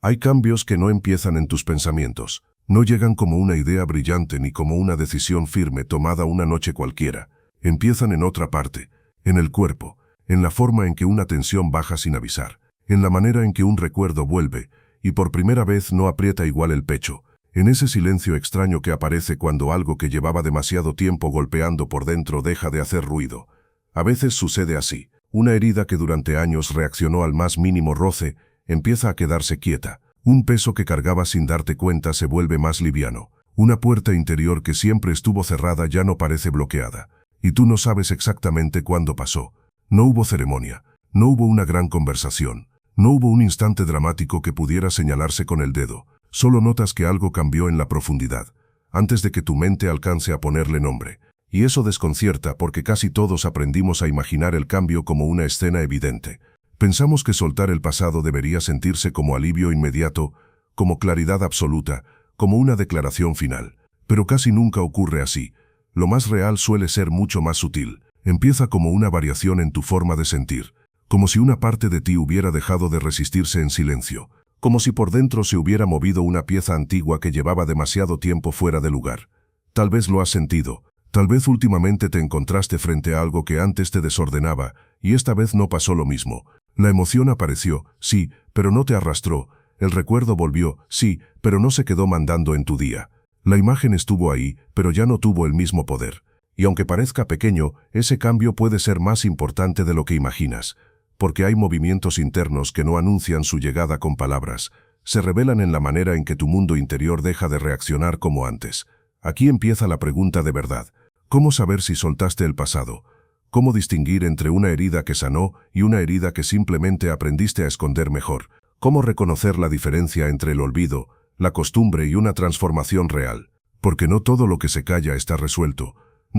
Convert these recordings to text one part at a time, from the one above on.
Hay cambios que no empiezan en tus pensamientos. No llegan como una idea brillante ni como una decisión firme tomada una noche cualquiera. Empiezan en otra parte, en el cuerpo, en la forma en que una tensión baja sin avisar, en la manera en que un recuerdo vuelve y por primera vez no aprieta igual el pecho, en ese silencio extraño que aparece cuando algo que llevaba demasiado tiempo golpeando por dentro deja de hacer ruido. A veces sucede así. Una herida que durante años reaccionó al más mínimo roce empieza a quedarse quieta. Un peso que cargaba sin darte cuenta se vuelve más liviano. Una puerta interior que siempre estuvo cerrada ya no parece bloqueada. Y tú no sabes exactamente cuándo pasó. No hubo ceremonia. No hubo una gran conversación. No hubo un instante dramático que pudiera señalarse con el dedo. Solo notas que algo cambió en la profundidad, antes de que tu mente alcance a ponerle nombre. Y eso desconcierta porque casi todos aprendimos a imaginar el cambio como una escena evidente. Pensamos que soltar el pasado debería sentirse como alivio inmediato, como claridad absoluta, como una declaración final. Pero casi nunca ocurre así. Lo más real suele ser mucho más sutil. Empieza como una variación en tu forma de sentir, como si una parte de ti hubiera dejado de resistirse en silencio, como si por dentro se hubiera movido una pieza antigua que llevaba demasiado tiempo fuera de lugar. Tal vez lo has sentido. Tal vez últimamente te encontraste frente a algo que antes te desordenaba, y esta vez no pasó lo mismo. La emoción apareció, sí, pero no te arrastró. El recuerdo volvió, sí, pero no se quedó mandando en tu día. La imagen estuvo ahí, pero ya no tuvo el mismo poder. Y aunque parezca pequeño, ese cambio puede ser más importante de lo que imaginas. Porque hay movimientos internos que no anuncian su llegada con palabras. Se revelan en la manera en que tu mundo interior deja de reaccionar como antes. Aquí empieza la pregunta de verdad. ¿Cómo saber si soltaste el pasado? ¿Cómo distinguir entre una herida que sanó y una herida que simplemente aprendiste a esconder mejor? ¿Cómo reconocer la diferencia entre el olvido, la costumbre y una transformación real? Porque no todo lo que se calla está resuelto,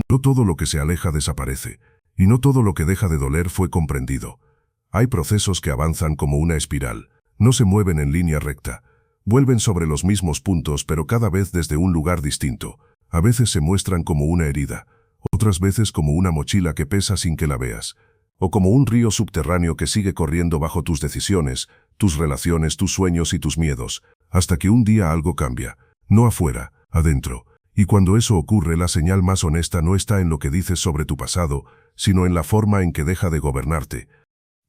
no todo lo que se aleja desaparece, y no todo lo que deja de doler fue comprendido. Hay procesos que avanzan como una espiral, no se mueven en línea recta, vuelven sobre los mismos puntos pero cada vez desde un lugar distinto. A veces se muestran como una herida, otras veces como una mochila que pesa sin que la veas, o como un río subterráneo que sigue corriendo bajo tus decisiones, tus relaciones, tus sueños y tus miedos, hasta que un día algo cambia, no afuera, adentro. Y cuando eso ocurre, la señal más honesta no está en lo que dices sobre tu pasado, sino en la forma en que deja de gobernarte.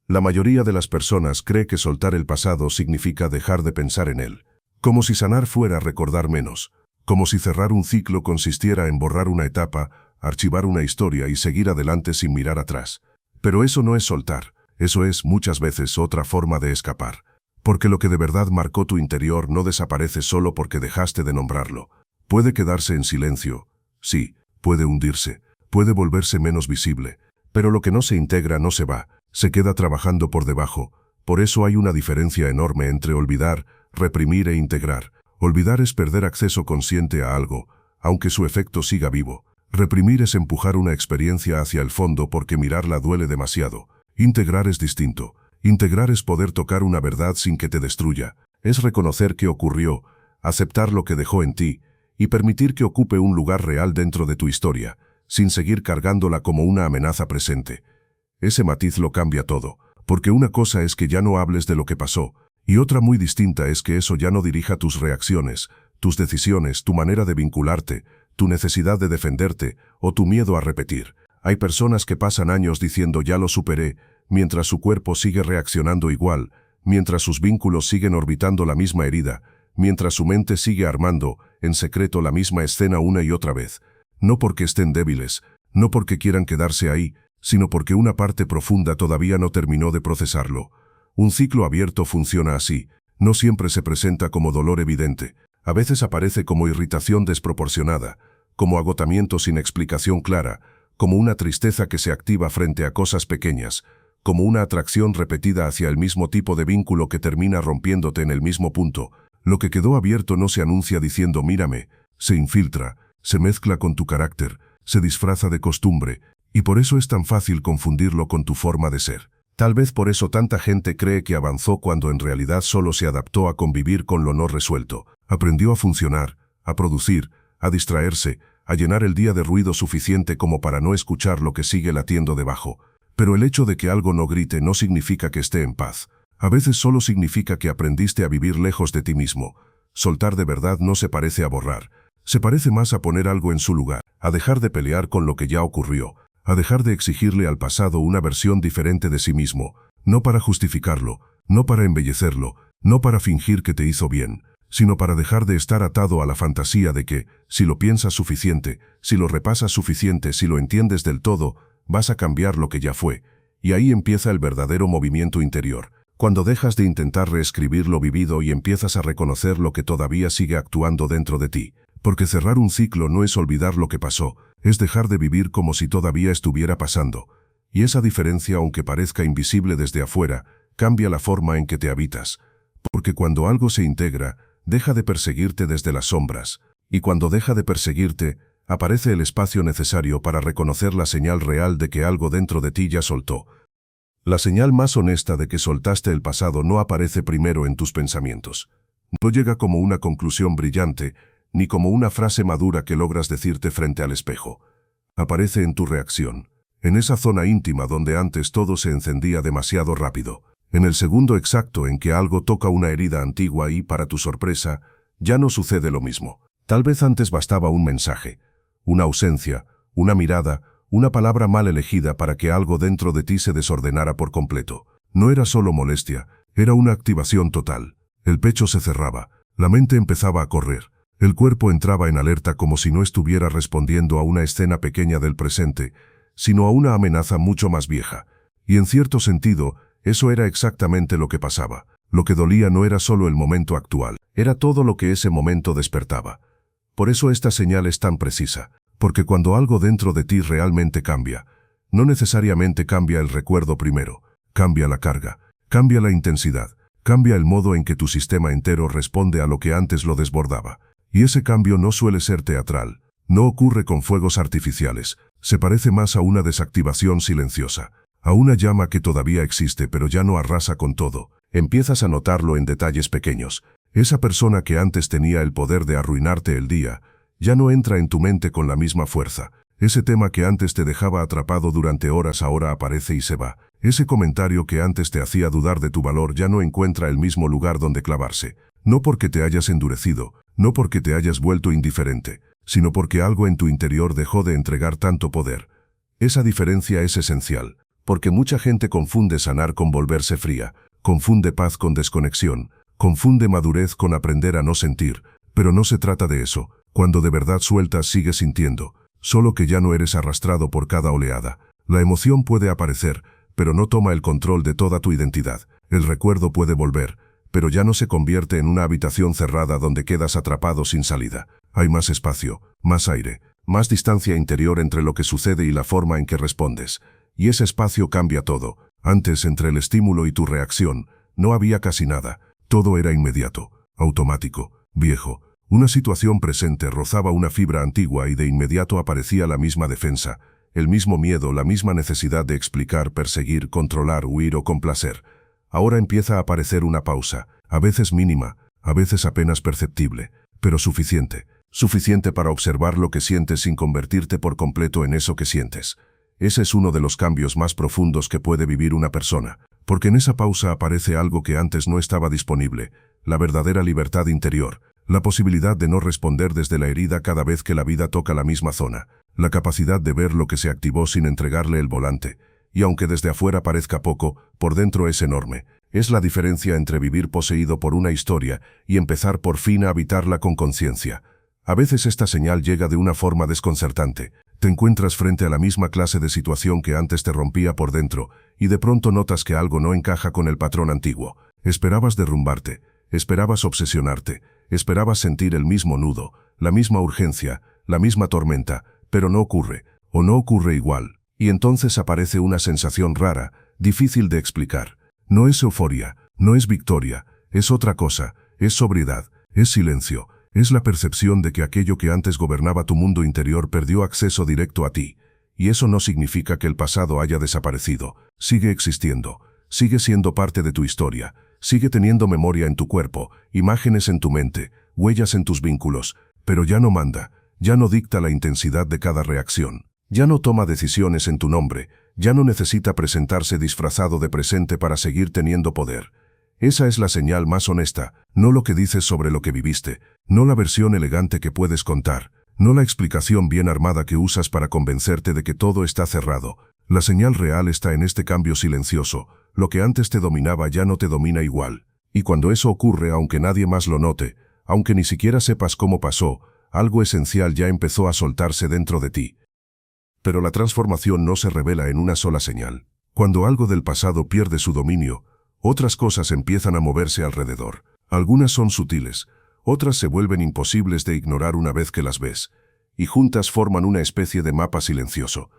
La mayoría de las personas cree que soltar el pasado significa dejar de pensar en él, como si sanar fuera recordar menos. Como si cerrar un ciclo consistiera en borrar una etapa, archivar una historia y seguir adelante sin mirar atrás. Pero eso no es soltar, eso es muchas veces otra forma de escapar. Porque lo que de verdad marcó tu interior no desaparece solo porque dejaste de nombrarlo. Puede quedarse en silencio, sí, puede hundirse, puede volverse menos visible, pero lo que no se integra no se va, se queda trabajando por debajo. Por eso hay una diferencia enorme entre olvidar, reprimir e integrar. Olvidar es perder acceso consciente a algo, aunque su efecto siga vivo. Reprimir es empujar una experiencia hacia el fondo porque mirarla duele demasiado. Integrar es distinto. Integrar es poder tocar una verdad sin que te destruya. Es reconocer que ocurrió, aceptar lo que dejó en ti, y permitir que ocupe un lugar real dentro de tu historia, sin seguir cargándola como una amenaza presente. Ese matiz lo cambia todo, porque una cosa es que ya no hables de lo que pasó, y otra muy distinta es que eso ya no dirija tus reacciones, tus decisiones, tu manera de vincularte, tu necesidad de defenderte o tu miedo a repetir. Hay personas que pasan años diciendo ya lo superé, mientras su cuerpo sigue reaccionando igual, mientras sus vínculos siguen orbitando la misma herida, mientras su mente sigue armando, en secreto, la misma escena una y otra vez. No porque estén débiles, no porque quieran quedarse ahí, sino porque una parte profunda todavía no terminó de procesarlo. Un ciclo abierto funciona así, no siempre se presenta como dolor evidente, a veces aparece como irritación desproporcionada, como agotamiento sin explicación clara, como una tristeza que se activa frente a cosas pequeñas, como una atracción repetida hacia el mismo tipo de vínculo que termina rompiéndote en el mismo punto. Lo que quedó abierto no se anuncia diciendo mírame, se infiltra, se mezcla con tu carácter, se disfraza de costumbre, y por eso es tan fácil confundirlo con tu forma de ser. Tal vez por eso tanta gente cree que avanzó cuando en realidad solo se adaptó a convivir con lo no resuelto. Aprendió a funcionar, a producir, a distraerse, a llenar el día de ruido suficiente como para no escuchar lo que sigue latiendo debajo. Pero el hecho de que algo no grite no significa que esté en paz. A veces solo significa que aprendiste a vivir lejos de ti mismo. Soltar de verdad no se parece a borrar. Se parece más a poner algo en su lugar, a dejar de pelear con lo que ya ocurrió, a dejar de exigirle al pasado una versión diferente de sí mismo, no para justificarlo, no para embellecerlo, no para fingir que te hizo bien, sino para dejar de estar atado a la fantasía de que, si lo piensas suficiente, si lo repasas suficiente, si lo entiendes del todo, vas a cambiar lo que ya fue. Y ahí empieza el verdadero movimiento interior, cuando dejas de intentar reescribir lo vivido y empiezas a reconocer lo que todavía sigue actuando dentro de ti. Porque cerrar un ciclo no es olvidar lo que pasó, es dejar de vivir como si todavía estuviera pasando. Y esa diferencia, aunque parezca invisible desde afuera, cambia la forma en que te habitas. Porque cuando algo se integra, deja de perseguirte desde las sombras. Y cuando deja de perseguirte, aparece el espacio necesario para reconocer la señal real de que algo dentro de ti ya soltó. La señal más honesta de que soltaste el pasado no aparece primero en tus pensamientos. No llega como una conclusión brillante, ni como una frase madura que logras decirte frente al espejo. Aparece en tu reacción, en esa zona íntima donde antes todo se encendía demasiado rápido, en el segundo exacto en que algo toca una herida antigua y, para tu sorpresa, ya no sucede lo mismo. Tal vez antes bastaba un mensaje, una ausencia, una mirada, una palabra mal elegida para que algo dentro de ti se desordenara por completo. No era solo molestia, era una activación total. El pecho se cerraba, la mente empezaba a correr. El cuerpo entraba en alerta como si no estuviera respondiendo a una escena pequeña del presente, sino a una amenaza mucho más vieja. Y en cierto sentido, eso era exactamente lo que pasaba. Lo que dolía no era solo el momento actual, era todo lo que ese momento despertaba. Por eso esta señal es tan precisa, porque cuando algo dentro de ti realmente cambia, no necesariamente cambia el recuerdo primero, cambia la carga, cambia la intensidad, cambia el modo en que tu sistema entero responde a lo que antes lo desbordaba. Y ese cambio no suele ser teatral, no ocurre con fuegos artificiales, se parece más a una desactivación silenciosa, a una llama que todavía existe pero ya no arrasa con todo. Empiezas a notarlo en detalles pequeños. Esa persona que antes tenía el poder de arruinarte el día, ya no entra en tu mente con la misma fuerza. Ese tema que antes te dejaba atrapado durante horas ahora aparece y se va. Ese comentario que antes te hacía dudar de tu valor ya no encuentra el mismo lugar donde clavarse. No porque te hayas endurecido, no porque te hayas vuelto indiferente, sino porque algo en tu interior dejó de entregar tanto poder. Esa diferencia es esencial, porque mucha gente confunde sanar con volverse fría, confunde paz con desconexión, confunde madurez con aprender a no sentir, pero no se trata de eso. Cuando de verdad sueltas sigues sintiendo, solo que ya no eres arrastrado por cada oleada. La emoción puede aparecer, pero no toma el control de toda tu identidad. El recuerdo puede volver, pero ya no se convierte en una habitación cerrada donde quedas atrapado sin salida. Hay más espacio, más aire, más distancia interior entre lo que sucede y la forma en que respondes. Y ese espacio cambia todo. Antes, entre el estímulo y tu reacción, no había casi nada. Todo era inmediato, automático, viejo. Una situación presente rozaba una fibra antigua y de inmediato aparecía la misma defensa, el mismo miedo, la misma necesidad de explicar, perseguir, controlar, huir o complacer. Ahora empieza a aparecer una pausa, a veces mínima, a veces apenas perceptible, pero suficiente. Suficiente para observar lo que sientes sin convertirte por completo en eso que sientes. Ese es uno de los cambios más profundos que puede vivir una persona, porque en esa pausa aparece algo que antes no estaba disponible, la verdadera libertad interior, la posibilidad de no responder desde la herida cada vez que la vida toca la misma zona, la capacidad de ver lo que se activó sin entregarle el volante. Y aunque desde afuera parezca poco, por dentro es enorme. Es la diferencia entre vivir poseído por una historia y empezar por fin a habitarla con conciencia. A veces esta señal llega de una forma desconcertante. Te encuentras frente a la misma clase de situación que antes te rompía por dentro, y de pronto notas que algo no encaja con el patrón antiguo. Esperabas derrumbarte, esperabas obsesionarte, esperabas sentir el mismo nudo, la misma urgencia, la misma tormenta, pero no ocurre, o no ocurre igual. Y entonces aparece una sensación rara, difícil de explicar. No es euforia, no es victoria, es otra cosa, es sobriedad, es silencio, es la percepción de que aquello que antes gobernaba tu mundo interior perdió acceso directo a ti. Y eso no significa que el pasado haya desaparecido, sigue existiendo, sigue siendo parte de tu historia, sigue teniendo memoria en tu cuerpo, imágenes en tu mente, huellas en tus vínculos, pero ya no manda, ya no dicta la intensidad de cada reacción. Ya no toma decisiones en tu nombre, ya no necesita presentarse disfrazado de presente para seguir teniendo poder. Esa es la señal más honesta, no lo que dices sobre lo que viviste, no la versión elegante que puedes contar, no la explicación bien armada que usas para convencerte de que todo está cerrado. La señal real está en este cambio silencioso, lo que antes te dominaba ya no te domina igual. Y cuando eso ocurre, aunque nadie más lo note, aunque ni siquiera sepas cómo pasó, algo esencial ya empezó a soltarse dentro de ti. Pero la transformación no se revela en una sola señal. Cuando algo del pasado pierde su dominio, otras cosas empiezan a moverse alrededor. Algunas son sutiles, otras se vuelven imposibles de ignorar una vez que las ves, y juntas forman una especie de mapa silencioso.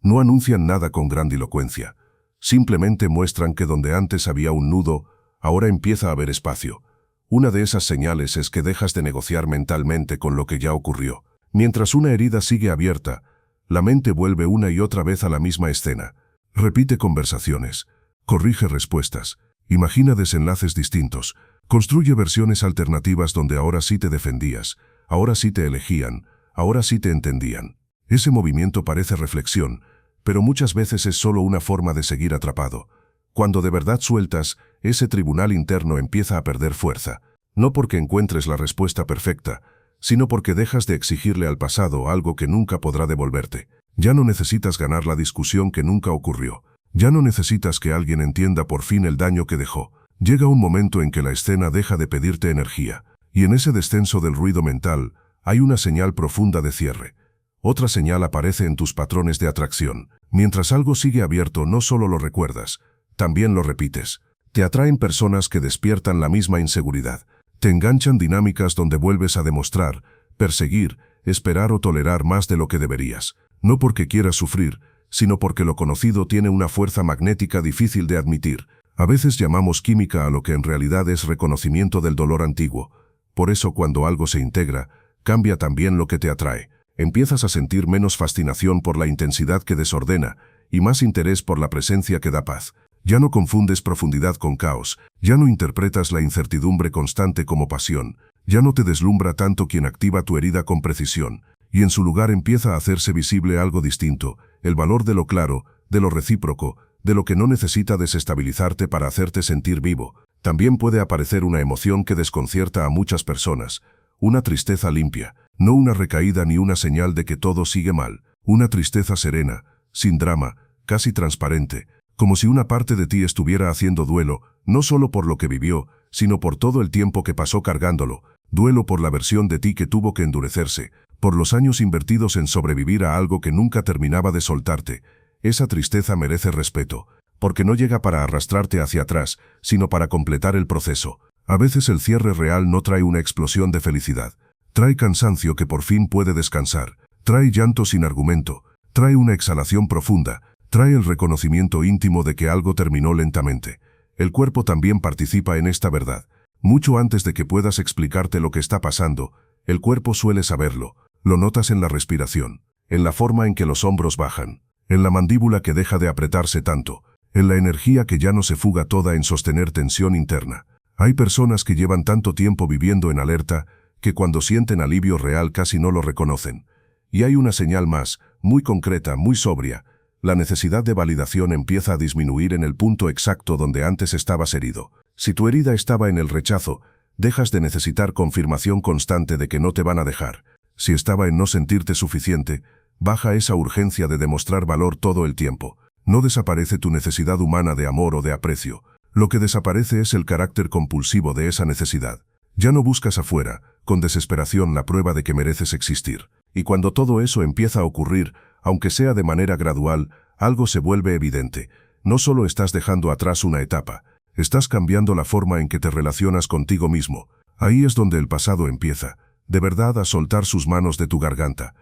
No anuncian nada con grandilocuencia, simplemente muestran que donde antes había un nudo, ahora empieza a haber espacio. Una de esas señales es que dejas de negociar mentalmente con lo que ya ocurrió. Mientras una herida sigue abierta, la mente vuelve una y otra vez a la misma escena. Repite conversaciones, corrige respuestas, imagina desenlaces distintos, construye versiones alternativas donde ahora sí te defendías, ahora sí te elegían, ahora sí te entendían. Ese movimiento parece reflexión, pero muchas veces es solo una forma de seguir atrapado. Cuando de verdad sueltas, ese tribunal interno empieza a perder fuerza, no porque encuentres la respuesta perfecta, sino porque dejas de exigirle al pasado algo que nunca podrá devolverte. Ya no necesitas ganar la discusión que nunca ocurrió. Ya no necesitas que alguien entienda por fin el daño que dejó. Llega un momento en que la escena deja de pedirte energía, y en ese descenso del ruido mental hay una señal profunda de cierre. Otra señal aparece en tus patrones de atracción. Mientras algo sigue abierto, no solo lo recuerdas, también lo repites. Te atraen personas que despiertan la misma inseguridad. Te enganchan dinámicas donde vuelves a demostrar, perseguir, esperar o tolerar más de lo que deberías. No porque quieras sufrir, sino porque lo conocido tiene una fuerza magnética difícil de admitir. A veces llamamos química a lo que en realidad es reconocimiento del dolor antiguo. Por eso cuando algo se integra, cambia también lo que te atrae. Empiezas a sentir menos fascinación por la intensidad que desordena y más interés por la presencia que da paz. Ya no confundes profundidad con caos, ya no interpretas la incertidumbre constante como pasión, ya no te deslumbra tanto quien activa tu herida con precisión, y en su lugar empieza a hacerse visible algo distinto, el valor de lo claro, de lo recíproco, de lo que no necesita desestabilizarte para hacerte sentir vivo. También puede aparecer una emoción que desconcierta a muchas personas, una tristeza limpia, no una recaída ni una señal de que todo sigue mal, una tristeza serena, sin drama, casi transparente, como si una parte de ti estuviera haciendo duelo, no solo por lo que vivió, sino por todo el tiempo que pasó cargándolo, duelo por la versión de ti que tuvo que endurecerse, por los años invertidos en sobrevivir a algo que nunca terminaba de soltarte. Esa tristeza merece respeto, porque no llega para arrastrarte hacia atrás, sino para completar el proceso. A veces el cierre real no trae una explosión de felicidad, trae cansancio que por fin puede descansar, trae llanto sin argumento, trae una exhalación profunda, trae el reconocimiento íntimo de que algo terminó lentamente. El cuerpo también participa en esta verdad. Mucho antes de que puedas explicarte lo que está pasando, el cuerpo suele saberlo. Lo notas en la respiración, en la forma en que los hombros bajan, en la mandíbula que deja de apretarse tanto, en la energía que ya no se fuga toda en sostener tensión interna. Hay personas que llevan tanto tiempo viviendo en alerta que cuando sienten alivio real casi no lo reconocen. Y hay una señal más, muy concreta, muy sobria. La necesidad de validación empieza a disminuir en el punto exacto donde antes estabas herido. Si tu herida estaba en el rechazo, dejas de necesitar confirmación constante de que no te van a dejar. Si estaba en no sentirte suficiente, baja esa urgencia de demostrar valor todo el tiempo. No desaparece tu necesidad humana de amor o de aprecio. Lo que desaparece es el carácter compulsivo de esa necesidad. Ya no buscas afuera, con desesperación, la prueba de que mereces existir. Y cuando todo eso empieza a ocurrir, aunque sea de manera gradual, algo se vuelve evidente. No solo estás dejando atrás una etapa, estás cambiando la forma en que te relacionas contigo mismo. Ahí es donde el pasado empieza, de verdad, a soltar sus manos de tu garganta.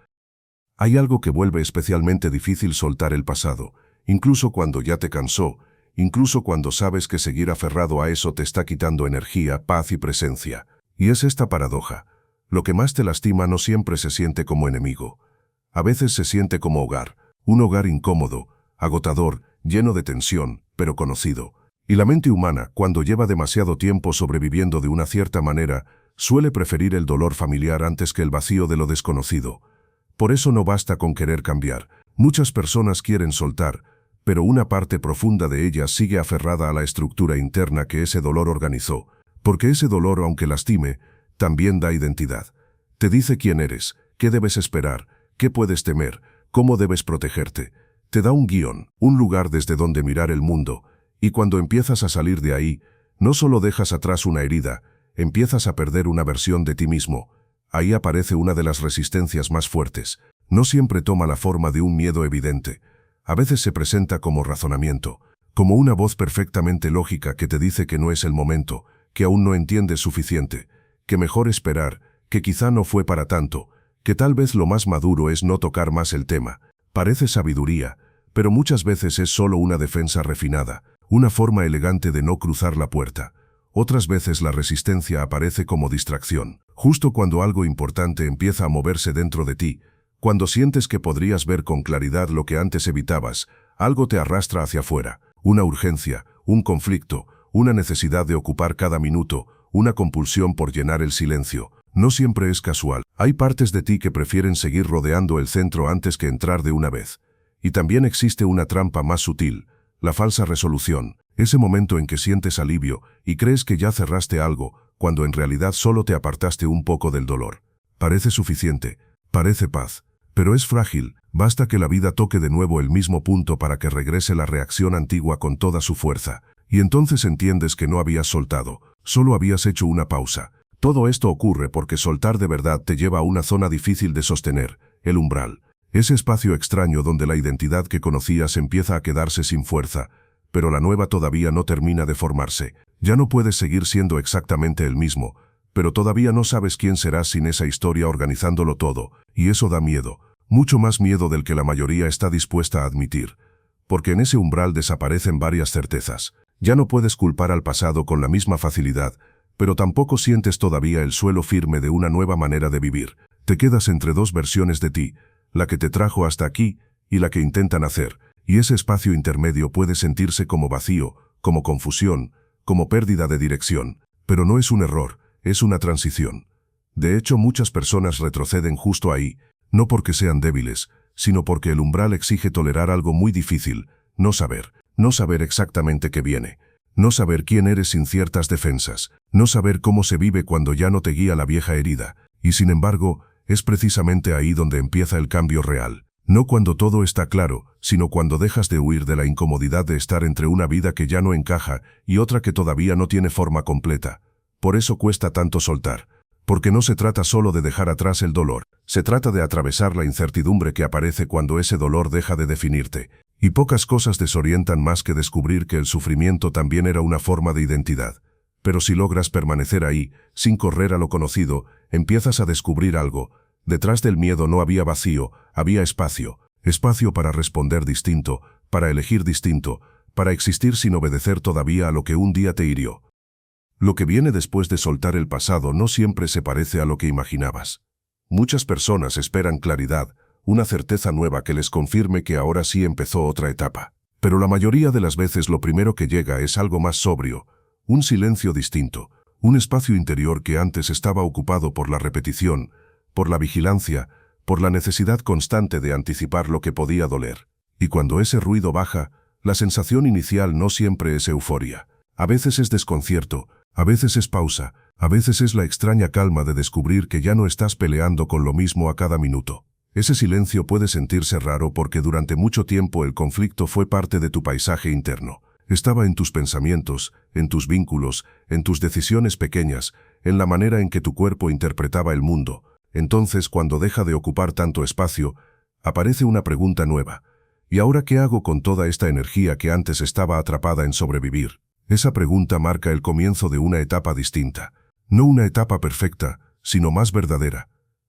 Hay algo que vuelve especialmente difícil soltar el pasado, incluso cuando ya te cansó, incluso cuando sabes que seguir aferrado a eso te está quitando energía, paz y presencia. Y es esta paradoja. Lo que más te lastima no siempre se siente como enemigo. A veces se siente como hogar, un hogar incómodo, agotador, lleno de tensión, pero conocido. Y la mente humana, cuando lleva demasiado tiempo sobreviviendo de una cierta manera, suele preferir el dolor familiar antes que el vacío de lo desconocido. Por eso no basta con querer cambiar. Muchas personas quieren soltar, pero una parte profunda de ella sigue aferrada a la estructura interna que ese dolor organizó, porque ese dolor, aunque lastime, también da identidad. Te dice quién eres, qué debes esperar, qué puedes temer, cómo debes protegerte. Te da un guión, un lugar desde donde mirar el mundo, y cuando empiezas a salir de ahí, no solo dejas atrás una herida, empiezas a perder una versión de ti mismo. Ahí aparece una de las resistencias más fuertes. No siempre toma la forma de un miedo evidente. A veces se presenta como razonamiento, como una voz perfectamente lógica que te dice que no es el momento, que aún no entiendes suficiente, que mejor esperar, que quizá no fue para tanto, que tal vez lo más maduro es no tocar más el tema. Parece sabiduría, pero muchas veces es solo una defensa refinada, una forma elegante de no cruzar la puerta. Otras veces la resistencia aparece como distracción, justo cuando algo importante empieza a moverse dentro de ti, cuando sientes que podrías ver con claridad lo que antes evitabas, algo te arrastra hacia afuera, una urgencia, un conflicto, una necesidad de ocupar cada minuto, una compulsión por llenar el silencio. No siempre es casual. Hay partes de ti que prefieren seguir rodeando el centro antes que entrar de una vez. Y también existe una trampa más sutil, la falsa resolución, ese momento en que sientes alivio y crees que ya cerraste algo, cuando en realidad solo te apartaste un poco del dolor. Parece suficiente, parece paz, pero es frágil. Basta que la vida toque de nuevo el mismo punto para que regrese la reacción antigua con toda su fuerza, y entonces entiendes que no habías soltado, solo habías hecho una pausa. Todo esto ocurre porque soltar de verdad te lleva a una zona difícil de sostener, el umbral. Ese espacio extraño donde la identidad que conocías empieza a quedarse sin fuerza, pero la nueva todavía no termina de formarse. Ya no puedes seguir siendo exactamente el mismo, pero todavía no sabes quién serás sin esa historia organizándolo todo, y eso da miedo, mucho más miedo del que la mayoría está dispuesta a admitir. Porque en ese umbral desaparecen varias certezas. Ya no puedes culpar al pasado con la misma facilidad, pero tampoco sientes todavía el suelo firme de una nueva manera de vivir. Te quedas entre dos versiones de ti, la que te trajo hasta aquí y la que intentan hacer, y ese espacio intermedio puede sentirse como vacío, como confusión, como pérdida de dirección. Pero no es un error, es una transición. De hecho, muchas personas retroceden justo ahí, no porque sean débiles, sino porque el umbral exige tolerar algo muy difícil, no saber exactamente qué viene. No saber quién eres sin ciertas defensas, no saber cómo se vive cuando ya no te guía la vieja herida, y sin embargo, es precisamente ahí donde empieza el cambio real. No cuando todo está claro, sino cuando dejas de huir de la incomodidad de estar entre una vida que ya no encaja y otra que todavía no tiene forma completa. Por eso cuesta tanto soltar, porque no se trata solo de dejar atrás el dolor, se trata de atravesar la incertidumbre que aparece cuando ese dolor deja de definirte. Y pocas cosas desorientan más que descubrir que el sufrimiento también era una forma de identidad. Pero si logras permanecer ahí, sin correr a lo conocido, empiezas a descubrir algo. Detrás del miedo no había vacío, había espacio. Espacio para responder distinto, para elegir distinto, para existir sin obedecer todavía a lo que un día te hirió. Lo que viene después de soltar el pasado no siempre se parece a lo que imaginabas. Muchas personas esperan claridad, una certeza nueva que les confirme que ahora sí empezó otra etapa. Pero la mayoría de las veces lo primero que llega es algo más sobrio, un silencio distinto, un espacio interior que antes estaba ocupado por la repetición, por la vigilancia, por la necesidad constante de anticipar lo que podía doler. Y cuando ese ruido baja, la sensación inicial no siempre es euforia. A veces es desconcierto, a veces es pausa, a veces es la extraña calma de descubrir que ya no estás peleando con lo mismo a cada minuto. Ese silencio puede sentirse raro porque durante mucho tiempo el conflicto fue parte de tu paisaje interno. Estaba en tus pensamientos, en tus vínculos, en tus decisiones pequeñas, en la manera en que tu cuerpo interpretaba el mundo. Entonces, cuando deja de ocupar tanto espacio, aparece una pregunta nueva. ¿Y ahora qué hago con toda esta energía que antes estaba atrapada en sobrevivir? Esa pregunta marca el comienzo de una etapa distinta. No una etapa perfecta, sino más verdadera.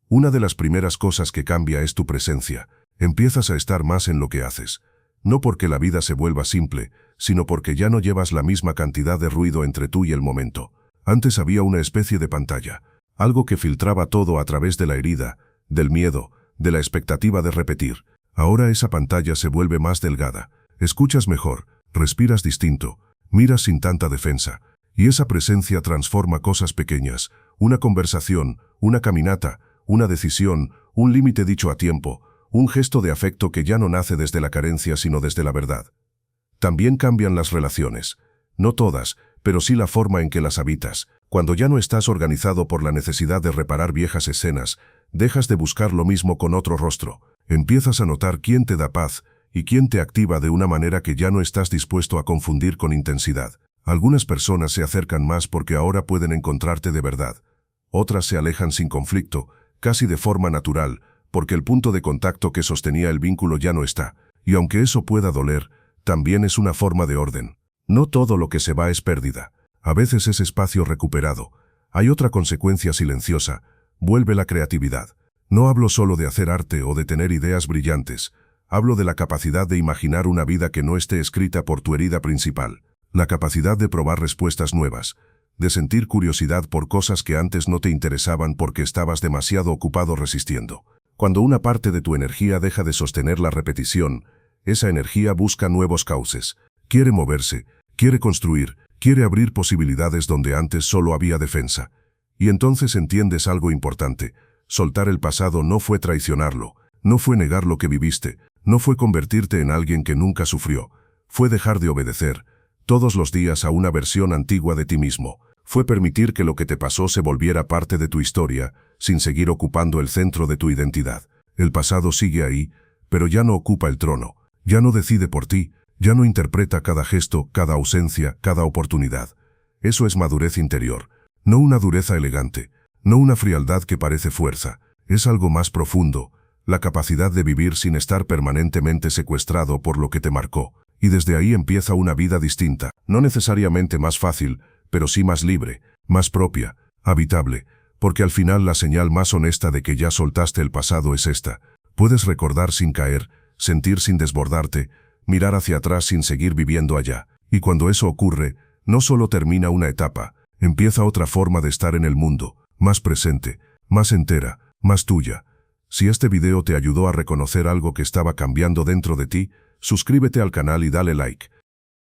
Una de las primeras cosas que cambia es tu presencia. Empiezas a estar más en lo que haces. No porque la vida se vuelva simple, sino porque ya no llevas la misma cantidad de ruido entre tú y el momento. Antes había una especie de pantalla, algo que filtraba todo a través de la herida, del miedo, de la expectativa de repetir. Ahora esa pantalla se vuelve más delgada. Escuchas mejor, respiras distinto, miras sin tanta defensa. Y esa presencia transforma cosas pequeñas, una conversación, una caminata, una decisión, un límite dicho a tiempo, un gesto de afecto que ya no nace desde la carencia sino desde la verdad. También cambian las relaciones. No todas, pero sí la forma en que las habitas. Cuando ya no estás organizado por la necesidad de reparar viejas escenas, dejas de buscar lo mismo con otro rostro. Empiezas a notar quién te da paz y quién te activa de una manera que ya no estás dispuesto a confundir con intensidad. Algunas personas se acercan más porque ahora pueden encontrarte de verdad. Otras se alejan sin conflicto, casi de forma natural, porque el punto de contacto que sostenía el vínculo ya no está. Y aunque eso pueda doler, también es una forma de orden. No todo lo que se va es pérdida. A veces es espacio recuperado. Hay otra consecuencia silenciosa. Vuelve la creatividad. No hablo solo de hacer arte o de tener ideas brillantes. Hablo de la capacidad de imaginar una vida que no esté escrita por tu herida principal. La capacidad de probar respuestas nuevas. De sentir curiosidad por cosas que antes no te interesaban porque estabas demasiado ocupado resistiendo. Cuando una parte de tu energía deja de sostener la repetición, esa energía busca nuevos cauces. Quiere moverse, quiere construir, quiere abrir posibilidades donde antes solo había defensa. Y entonces entiendes algo importante. Soltar el pasado no fue traicionarlo, no fue negar lo que viviste, no fue convertirte en alguien que nunca sufrió, fue dejar de obedecer todos los días a una versión antigua de ti mismo. Fue permitir que lo que te pasó se volviera parte de tu historia, sin seguir ocupando el centro de tu identidad. El pasado sigue ahí, pero ya no ocupa el trono, ya no decide por ti, ya no interpreta cada gesto, cada ausencia, cada oportunidad. Eso es madurez interior, no una dureza elegante, no una frialdad que parece fuerza, es algo más profundo, la capacidad de vivir sin estar permanentemente secuestrado por lo que te marcó. Y desde ahí empieza una vida distinta, no necesariamente más fácil, pero sí más libre, más propia, habitable, porque al final la señal más honesta de que ya soltaste el pasado es esta. Puedes recordar sin caer, sentir sin desbordarte, mirar hacia atrás sin seguir viviendo allá. Y cuando eso ocurre, no solo termina una etapa, empieza otra forma de estar en el mundo, más presente, más entera, más tuya. Si este video te ayudó a reconocer algo que estaba cambiando dentro de ti, suscríbete al canal y dale like.